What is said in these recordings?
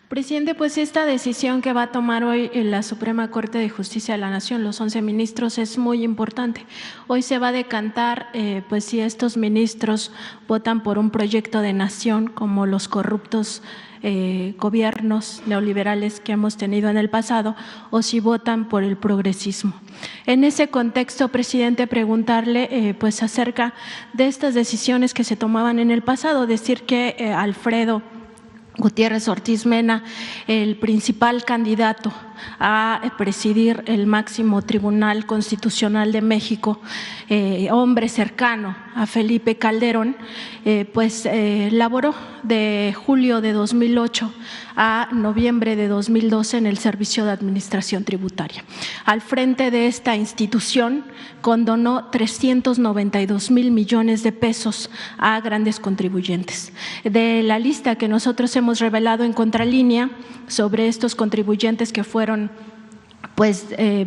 Presidente, pues esta decisión que va a tomar hoy en la Suprema Corte de Justicia de la Nación, los 11 ministros, es muy importante. Hoy se va a decantar pues si estos ministros votan por un proyecto de nación como los corruptos gobiernos neoliberales que hemos tenido en el pasado, o si votan por el progresismo. En ese contexto, presidente, preguntarle pues acerca de estas decisiones que se tomaban en el pasado, decir que Alfredo Gutiérrez Ortiz Mena, el principal candidato a presidir el máximo Tribunal Constitucional de México, hombre cercano a Felipe Calderón, laboró de julio de 2008 a noviembre de 2012 en el Servicio de Administración Tributaria. Al frente de esta institución condonó 392,000 millones de pesos a grandes contribuyentes. De la lista que nosotros hemos revelado en contralínea sobre estos contribuyentes que fueron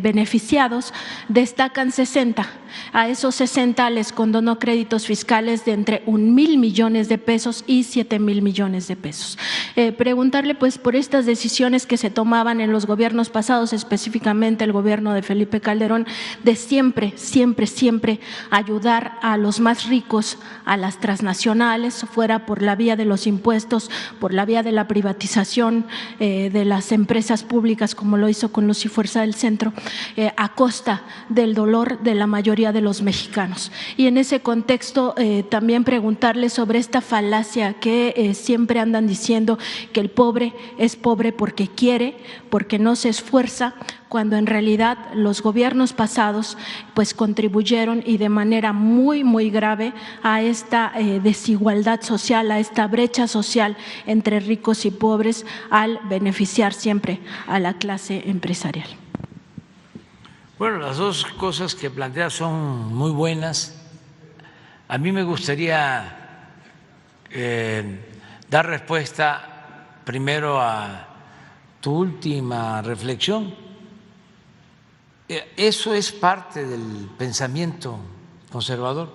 beneficiados, destacan 60. A esos 60 les condonó créditos fiscales de entre 1,000 millones de pesos y 7,000 millones de pesos. Preguntarle pues por estas decisiones que se tomaban en los gobiernos pasados, específicamente el gobierno de Felipe Calderón, de siempre ayudar a los más ricos, a las transnacionales, fuera por la vía de los impuestos, por la vía de la privatización de las empresas públicas, como lo hizo con Luz y Fuerza del Centro, a costa del dolor de la mayoría de los mexicanos. Y en ese contexto también preguntarle sobre esta falacia que siempre andan diciendo, que el pobre es pobre porque quiere, porque no se esfuerza, cuando en realidad los gobiernos pasados pues contribuyeron y de manera muy grave a esta desigualdad social, a esta brecha social entre ricos y pobres, al beneficiar siempre a la clase empresarial. Bueno, las dos cosas que plantea son muy buenas. A mí me gustaría dar respuesta primero a tu última reflexión. Eso es parte del pensamiento conservador.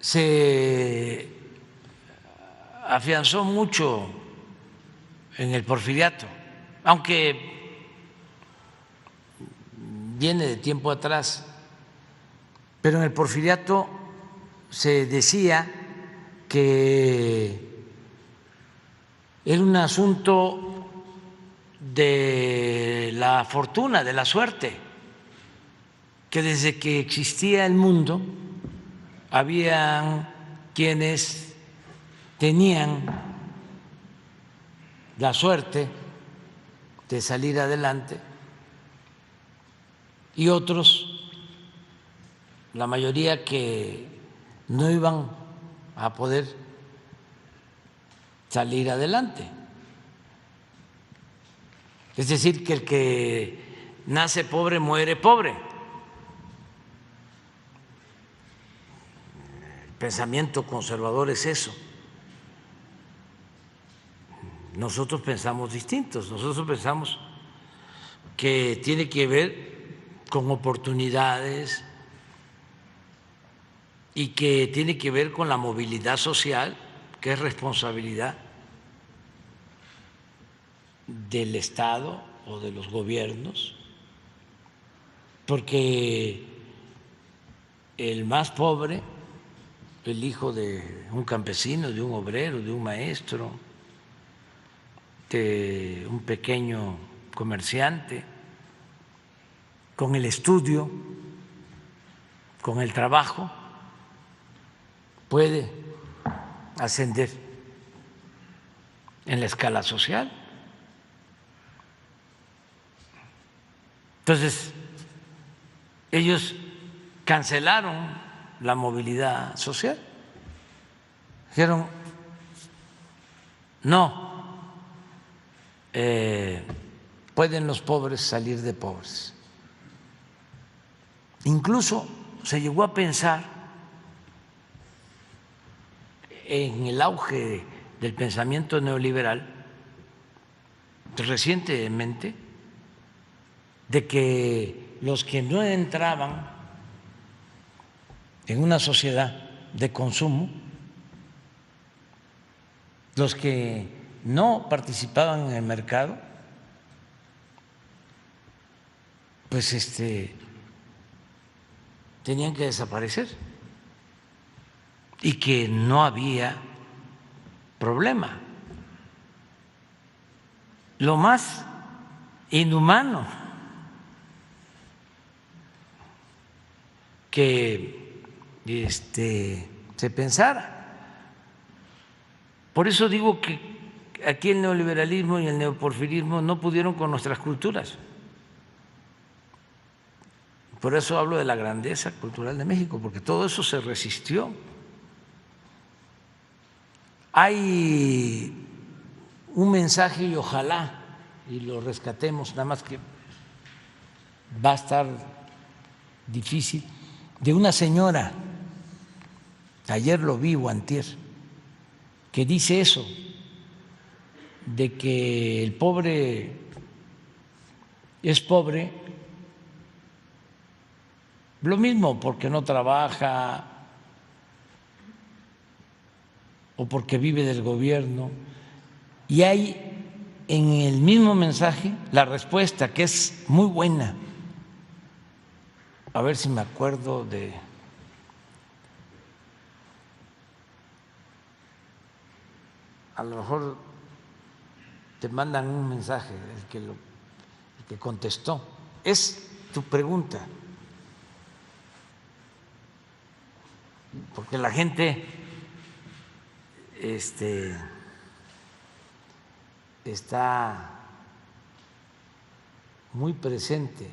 Se afianzó mucho en el Porfiriato, aunque viene de tiempo atrás, pero en el Porfiriato se decía que era un asunto de la fortuna, de la suerte, que desde que existía el mundo habían quienes tenían la suerte de salir adelante y otros, la mayoría, que no iban a poder salir adelante. Es decir, que el que nace pobre muere pobre. El pensamiento conservador es eso. Nosotros pensamos distintos, nosotros pensamos que tiene que ver con oportunidades y que tiene que ver con la movilidad social, que es responsabilidad del Estado o de los gobiernos, porque el más pobre, el hijo de un campesino, de un obrero, de un maestro, de un pequeño comerciante, con el estudio, con el trabajo, puede ascender en la escala social. Entonces, ellos cancelaron la movilidad social. Dijeron, no, pueden los pobres salir de pobres. Incluso se llegó a pensar, en el auge del pensamiento neoliberal recientemente, de que los que no entraban en una sociedad de consumo, los que no participaban en el mercado, pues tenían que desaparecer y que no había problema. Lo más inhumano que se pensara. Por eso digo que aquí el neoliberalismo y el neoporfirismo no pudieron con nuestras culturas. Por eso hablo de la grandeza cultural de México, porque todo eso se resistió. Hay un mensaje y ojalá y lo rescatemos, nada más que va a estar difícil, de una señora, ayer lo vi o antier, que dice eso, de que el pobre es pobre, lo mismo porque no trabaja o porque vive del gobierno, y hay en el mismo mensaje la respuesta, que es muy buena. A ver si me acuerdo de… A lo mejor te mandan un mensaje, el que contestó. Es tu pregunta, porque la gente está muy presente.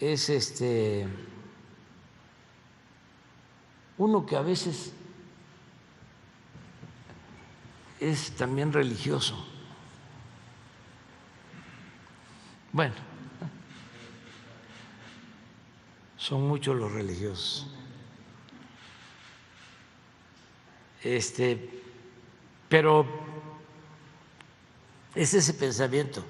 Es uno que a veces es también religioso. Bueno, son muchos los religiosos. Pero es ese pensamiento.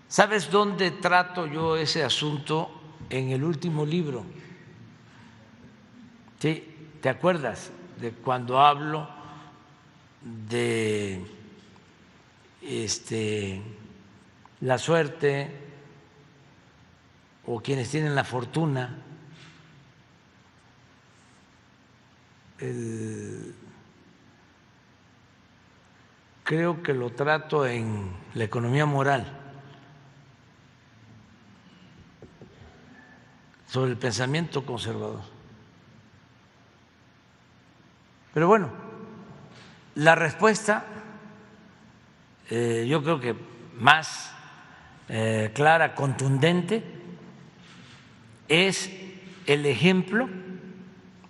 ¿Sabes dónde trato yo ese asunto? En el último libro. ¿Sí? ¿Te acuerdas de cuando hablo de la suerte o quienes tienen la fortuna? Creo que lo trato en la economía moral, sobre el pensamiento conservador. Pero bueno, la respuesta yo creo que más clara, contundente, es el ejemplo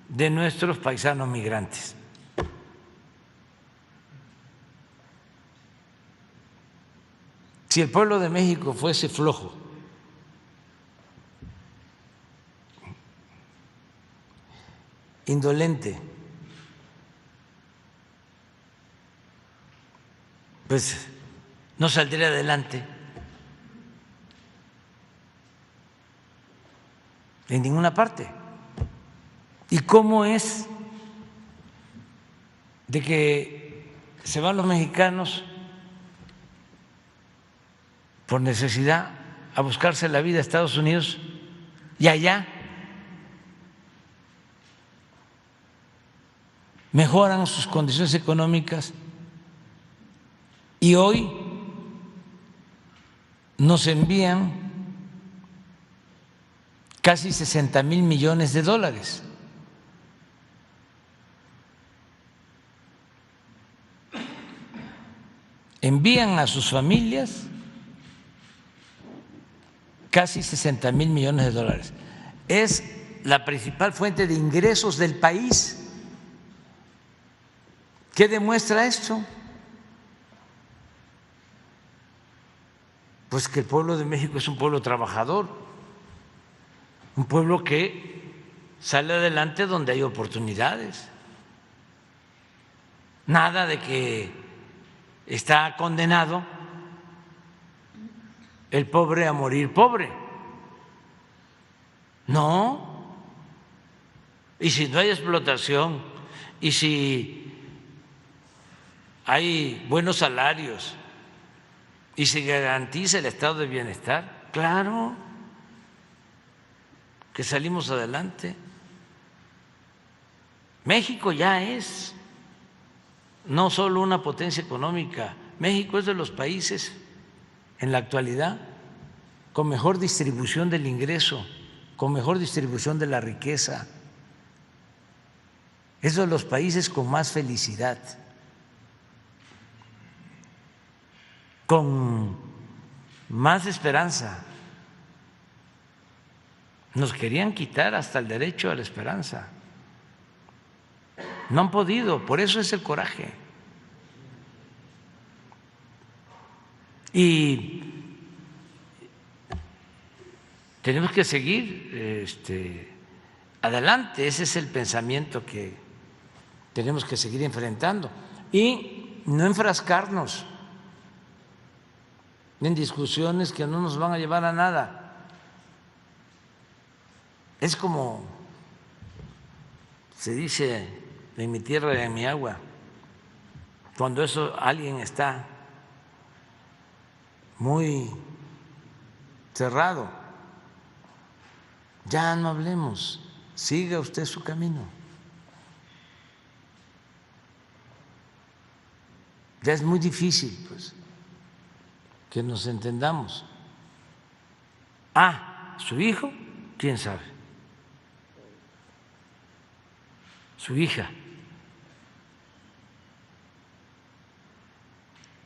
de nuestros paisanos migrantes. Si el pueblo de México fuese flojo, indolente, pues no saldría adelante en ninguna parte. ¿Y cómo es de que se van los mexicanos por necesidad a buscarse la vida a Estados Unidos y allá mejoran sus condiciones económicas y hoy nos envían casi 60,000 millones de dólares? Envían a sus familias casi 60,000 millones de dólares. Es la principal fuente de ingresos del país. ¿Qué demuestra esto? Pues que el pueblo de México es un pueblo trabajador, un pueblo que sale adelante donde hay oportunidades. Nada de que está condenado el pobre a morir pobre. No. Y si no hay explotación, y si hay buenos salarios y se garantiza el estado de bienestar, claro que salimos adelante. México ya es no solo una potencia económica, México es de los países en la actualidad con mejor distribución del ingreso, con mejor distribución de la riqueza. Es de los países con más felicidad, con más esperanza. Nos querían quitar hasta el derecho a la esperanza. No han podido, por eso es el coraje. Y tenemos que seguir adelante, ese es el pensamiento que tenemos que seguir enfrentando y no enfrascarnos en discusiones que no nos van a llevar a nada. Es como se dice en mi tierra y en mi agua, cuando alguien está muy cerrado, ya no hablemos, siga usted su camino. Ya es muy difícil, pues, que nos entendamos. Su hijo, quién sabe. Su hija,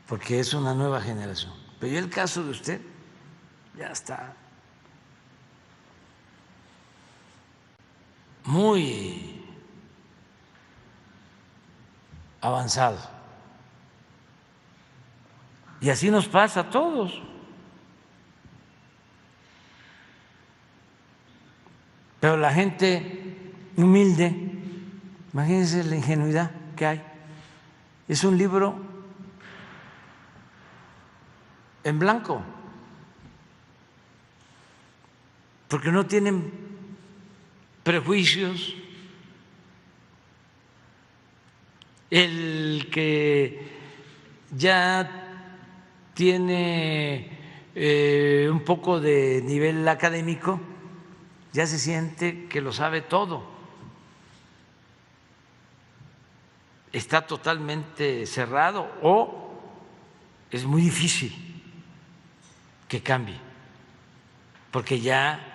porque es una nueva generación. Pero el caso de usted ya está muy avanzado. Y así nos pasa a todos. Pero la gente humilde, imagínense la ingenuidad que hay. Es un libro en blanco, porque no tienen prejuicios. El que ya tiene un poco de nivel académico, ya se siente que lo sabe todo. Está totalmente cerrado o es muy difícil que cambie, porque ya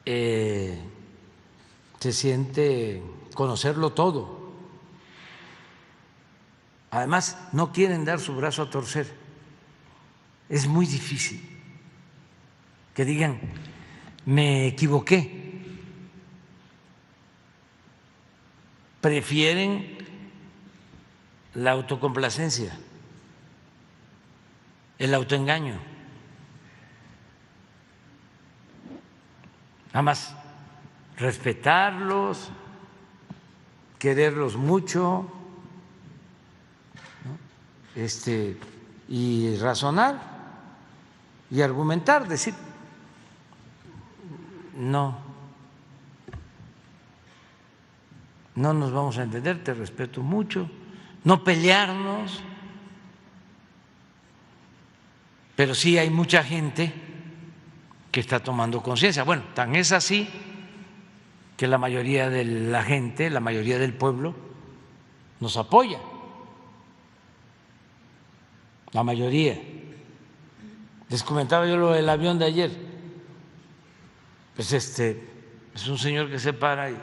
se siente conocerlo todo. Además, no quieren dar su brazo a torcer. Es muy difícil que digan, me equivoqué. Prefieren la autocomplacencia, el autoengaño. Nada más respetarlos, quererlos mucho, ¿no? Y razonar y argumentar, decir, no nos vamos a entender, te respeto mucho, no pelearnos, pero sí hay mucha gente que está tomando conciencia. Bueno, tan es así que la mayoría de la gente, la mayoría del pueblo nos apoya, la mayoría. Les comentaba yo lo del avión de ayer, pues es un señor que se para y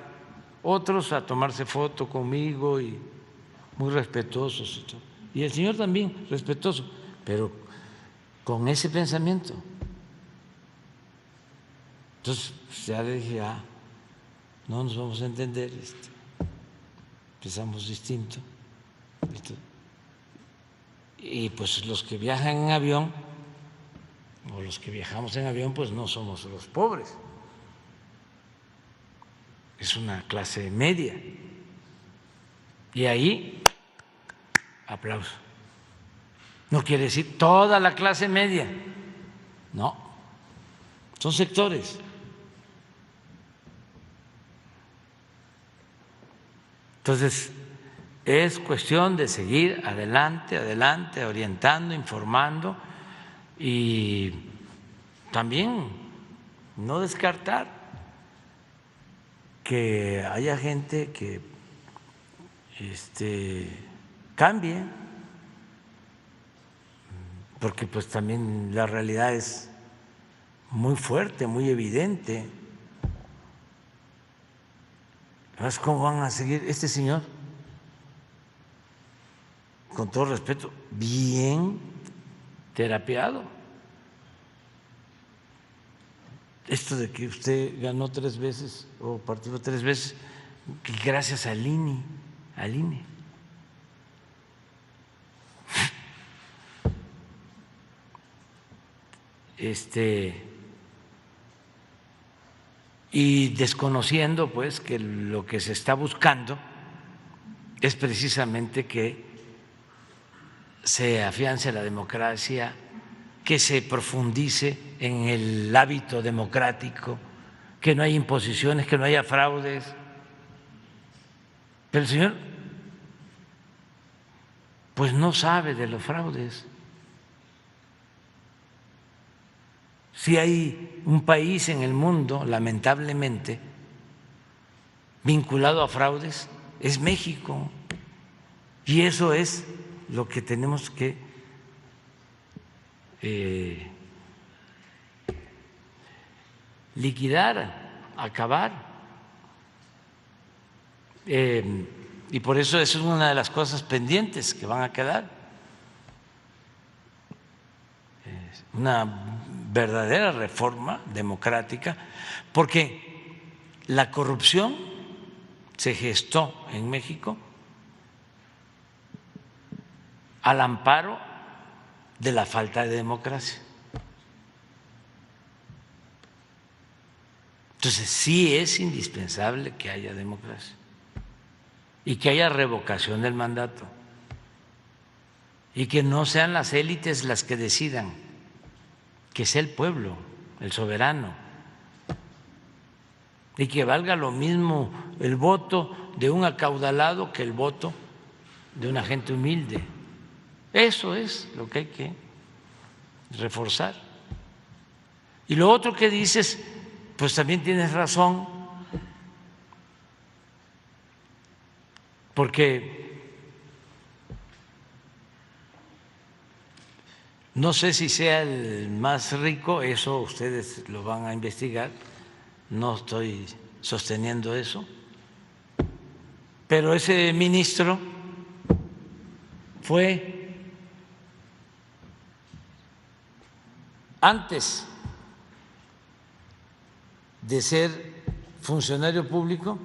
otros a tomarse foto conmigo y muy respetuosos y todo. Y el señor también respetuoso, pero con ese pensamiento. Entonces ya le dije, no nos vamos a entender, pensamos distinto. Y pues los que viajan en avión o los que viajamos en avión, pues no somos los pobres, es una clase media. Y ahí, aplauso. No quiere decir toda la clase media, no, son sectores. Entonces, es cuestión de seguir adelante, adelante, orientando, informando y también no descartar que haya gente que cambie, porque pues también la realidad es muy fuerte, muy evidente. ¿Sabes cómo van a seguir? Este señor, con todo respeto, bien terapiado. Esto de que usted ganó 3 veces o participó 3 veces, gracias al INE, y desconociendo pues que lo que se está buscando es precisamente que se afiance la democracia, que se profundice en el hábito democrático, que no haya imposiciones, que no haya fraudes. Pero el señor pues no sabe de los fraudes. Si hay un país en el mundo, lamentablemente, vinculado a fraudes, es México. Y eso es lo que tenemos que liquidar, acabar. Y por eso es una de las cosas pendientes que van a quedar. Una verdadera reforma democrática, porque la corrupción se gestó en México al amparo de la falta de democracia. Entonces sí es indispensable que haya democracia y que haya revocación del mandato y que no sean las élites las que decidan, que sea el pueblo, el soberano, y que valga lo mismo el voto de un acaudalado que el voto de una gente humilde. Eso es lo que hay que reforzar. Y lo otro que dices, pues también tienes razón, porque no sé si sea el más rico, eso ustedes lo van a investigar, no estoy sosteniendo eso, pero ese ministro fue antes de ser funcionario público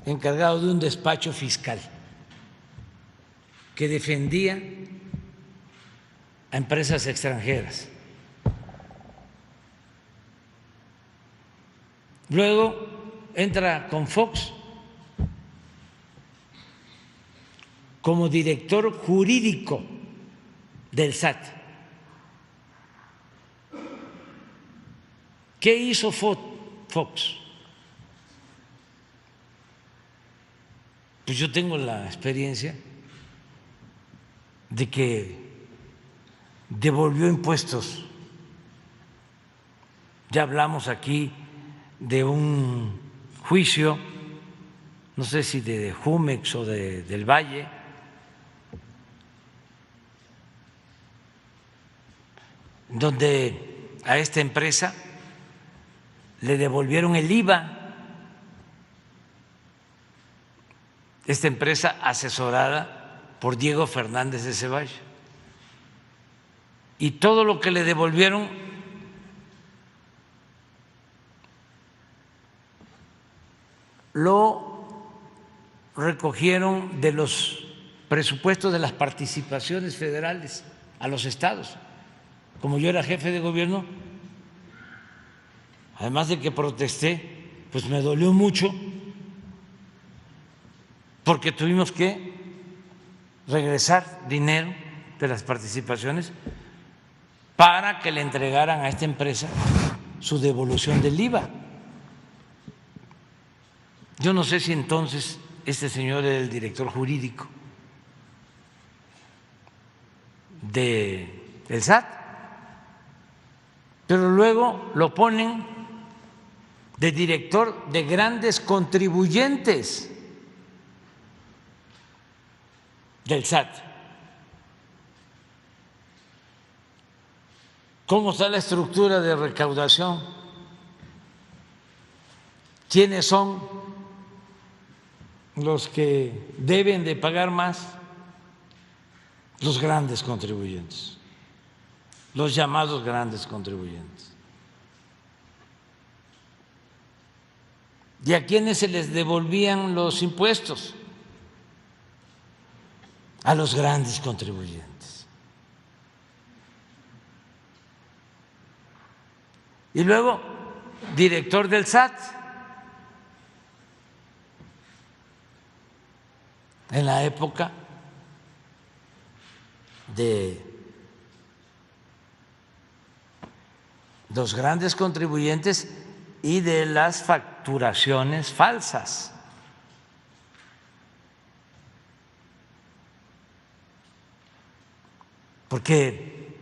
encargado de un despacho fiscal que defendía a empresas extranjeras. Luego entra con Fox como director jurídico del SAT. ¿Qué hizo Fox? Pues yo tengo la experiencia de que devolvió impuestos. Ya hablamos aquí de un juicio, no sé si de Jumex o del Valle, donde a esta empresa le devolvieron el IVA. Esta empresa asesorada por Diego Fernández de Ceballos. Y todo lo que le devolvieron lo recogieron de los presupuestos de las participaciones federales a los estados. Como yo era jefe de gobierno, además de que protesté, pues me dolió mucho porque tuvimos que regresar dinero de las participaciones para que le entregaran a esta empresa su devolución del IVA. Yo no sé si entonces este señor era el director jurídico del SAT, pero luego lo ponen de director de grandes contribuyentes del SAT. ¿Cómo está la estructura de recaudación? ¿Quiénes son los que deben de pagar más? Los grandes contribuyentes, los llamados grandes contribuyentes. ¿Y a quiénes se les devolvían los impuestos? A los grandes contribuyentes. Y luego, director del SAT. En la época de los grandes contribuyentes y de las facturaciones falsas. Porque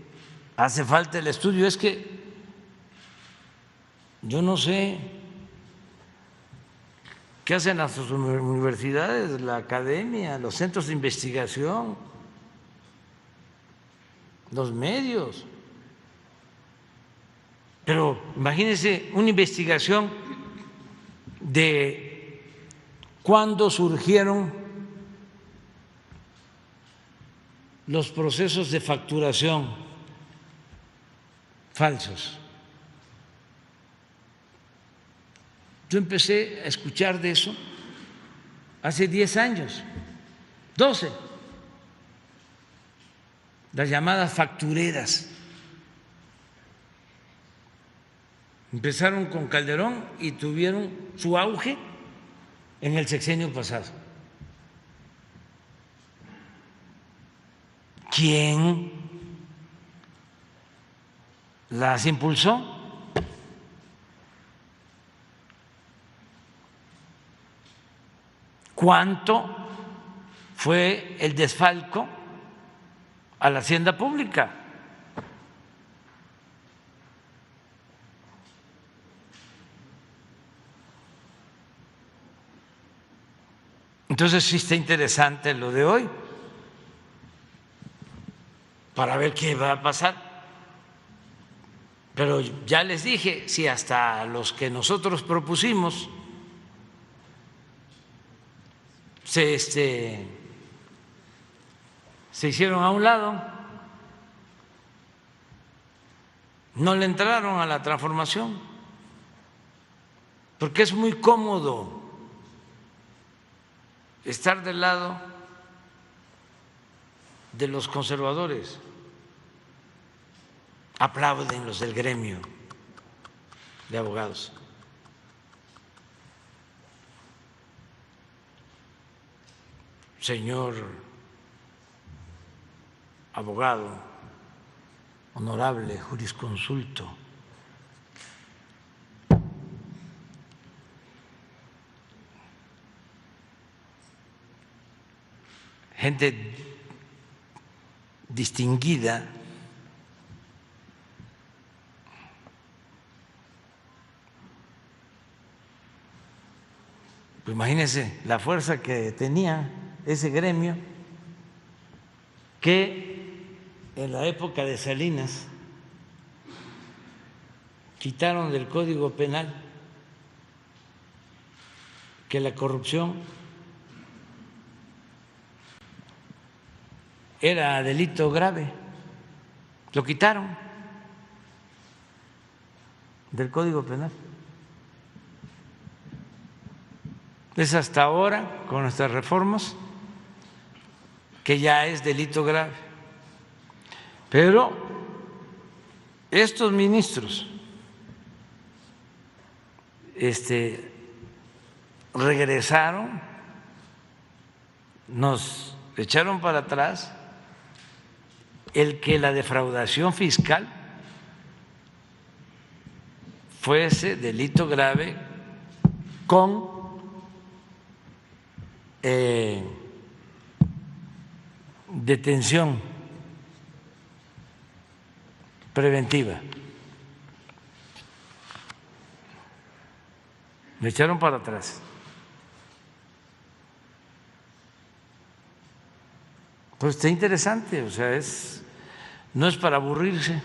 hace falta el estudio. Es que yo no sé qué hacen las universidades, la academia, los centros de investigación, los medios. Pero imagínense una investigación de cuándo surgieron los procesos de facturación falsos. Yo empecé a escuchar de eso hace 10 años, 12, las llamadas factureras. Empezaron con Calderón y tuvieron su auge en el sexenio pasado. ¿Quién las impulsó? ¿Cuánto fue el desfalco a la hacienda pública? Entonces sí está interesante lo de hoy para ver qué va a pasar. Pero ya les dije, si hasta los que nosotros propusimos se hicieron a un lado, no le entraron a la transformación, porque es muy cómodo estar del lado de los conservadores. Aplauden los del gremio de abogados. Señor abogado, honorable jurisconsulto, gente distinguida, pues imagínense la fuerza que tenía ese gremio, que en la época de Salinas quitaron del Código Penal que la corrupción era delito grave, lo quitaron del Código Penal. Es hasta ahora, con nuestras reformas, que ya es delito grave. Pero estos ministros regresaron, nos echaron para atrás el que la defraudación fiscal fuese delito grave con detención preventiva. Me echaron para atrás. Pues está interesante, o sea, no es para aburrirse.